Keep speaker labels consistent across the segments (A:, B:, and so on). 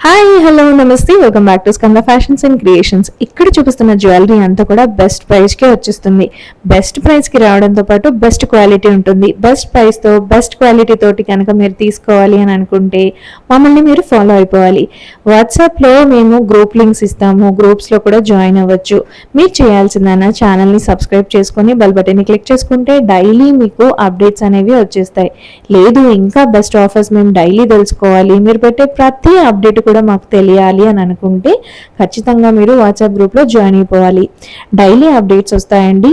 A: Hi hello నమస్తే welcome back to Skanda fashions and creations. ఇక్కడ చూపిస్తున్న జ్యువెలరీ అంతా కూడా బెస్ట్ ప్రైస్కే వచ్చేస్తుంది. బెస్ట్ ప్రైస్కి రావడంతో పాటు బెస్ట్ క్వాలిటీ ఉంటుంది. బెస్ట్ ప్రైస్తో బెస్ట్ క్వాలిటీ తోటి కనుక మీరు తీసుకోవాలి అని అనుకుంటే మమ్మల్ని మీరు ఫాలో అయిపోవాలి. వాట్సాప్లో మేము గ్రూప్ లింక్స్ ఇస్తాము, గ్రూప్స్లో కూడా జాయిన్ అవ్వచ్చు. మీరు చేయాల్సిందన్న ఛానల్ని సబ్స్క్రైబ్ చేసుకొని బెల్ బటన్ని క్లిక్ చేసుకుంటే డైలీ మీకు అప్డేట్స్ అనేవి వచ్చేస్తాయి. లేదు ఇంకా బెస్ట్ ఆఫర్స్ మేము డైలీ తెలుసుకోవాలి, మీరు పెట్టే ప్రతి అప్డేట్ కూడా మాకు తెలియాలి అని అనుకుంటే ఖచ్చితంగా మీరు వాట్సాప్ గ్రూప్లో జాయిన్ అయిపోవాలి. డైలీ అప్డేట్స్ వస్తాయండి.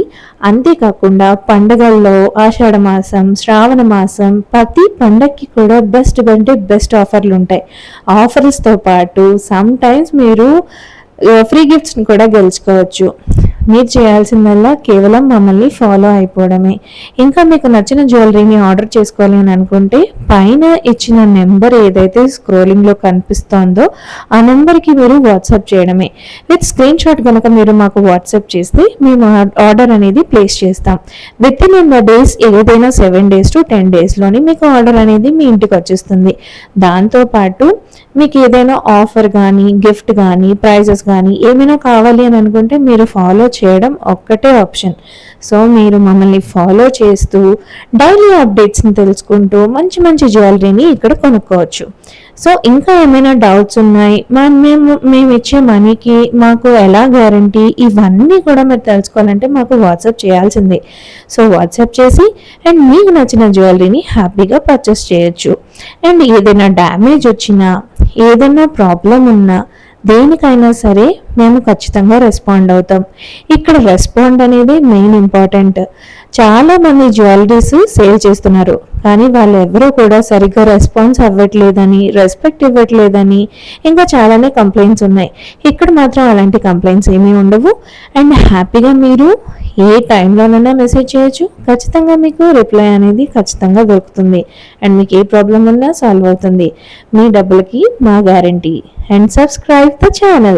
A: అంతేకాకుండా పండగల్లో ఆషాఢ మాసం, శ్రావణ మాసం ప్రతి పండగకి కూడా బెస్ట్ అంటే బెస్ట్ ఆఫర్లు ఉంటాయి. ఆఫర్స్తో పాటు సమ్ టైమ్స్ మీరు ఫ్రీ గిఫ్ట్స్ని కూడా గెలుచుకోవచ్చు. మీరు చేయాల్సిందల్లా కేవలం మమ్మల్ని ఫాలో అయిపోవడమే. ఇంకా మీకు నచ్చిన జ్యువెలరీని ఆర్డర్ చేసుకోవాలి అని అనుకుంటే పైన ఇచ్చిన నెంబర్ ఏదైతే స్క్రోలింగ్లో కనిపిస్తోందో ఆ నెంబర్కి మీరు వాట్సాప్ చేయడమే. విత్ స్క్రీన్ షాట్ కనుక మీరు మాకు వాట్సాప్ చేస్తే మేము ఆర్డర్ అనేది ప్లేస్ చేస్తాం. విత్ ఇన్ డేస్, ఏదైనా 7 days to 10 daysలోని మీకు ఆర్డర్ అనేది మీ ఇంటికి వచ్చేస్తుంది. దాంతోపాటు మీకు ఏదైనా ఆఫర్ కానీ, గిఫ్ట్ కానీ, ప్రైజెస్ కానీ ఏమైనా కావాలి అని అనుకుంటే మీరు ఫాలో చేయడం ఒక్కటే ఆప్షన్. సో మీరు మమ్మల్ని ఫాలో చేస్తూ డైలీ అప్డేట్స్ని తెలుసుకుంటూ మంచి మంచి జ్యువెలరీని ఇక్కడ కొనుక్కోవచ్చు. సో ఇంకా ఏమైనా డౌట్స్ ఉన్నాయి, మేము ఇచ్చే మనీకి మాకు ఎలా గ్యారంటీ, ఇవన్నీ కూడా మీరు తెలుసుకోవాలంటే మాకు వాట్సాప్ చేయాల్సిందే. సో వాట్సాప్ చేసి అండ్ మీకు నచ్చిన జ్యువెలరీని హ్యాపీగా పర్చేస్ చేయొచ్చు. అండ్ ఏదైనా డ్యామేజ్ వచ్చినా, ఏదైనా ప్రాబ్లం ఉన్నా, దేనికైనా సరే మేము ఖచ్చితంగా రెస్పాండ్ అవుతాం. ఇక్కడ రెస్పాండ్ అనేది మెయిన్ ఇంపార్టెంట్. చాలా మంది జ్యువెలరీస్ సేల్ చేస్తున్నారు, కానీ వాళ్ళు ఎవరూ కూడా సరిగ్గా రెస్పాన్స్ అవ్వట్లేదని, రెస్పెక్ట్ ఇవ్వట్లేదని ఇంకా చాలానే కంప్లైంట్స్ ఉన్నాయి. ఇక్కడ మాత్రం అలాంటి కంప్లైంట్స్ ఏమీ ఉండవు. అండ్ హ్యాపీగా మీరు ఏ టైంలోనైనా మెసేజ్ చేయొచ్చు. ఖచ్చితంగా మీకు రిప్లై అనేది ఖచ్చితంగా దొరుకుతుంది. అండ్ మీకు ఏ ప్రాబ్లం ఉన్నా సాల్వ్ అవుతుంది. మీ డబ్బులకి మా guarantee. And subscribe the channel.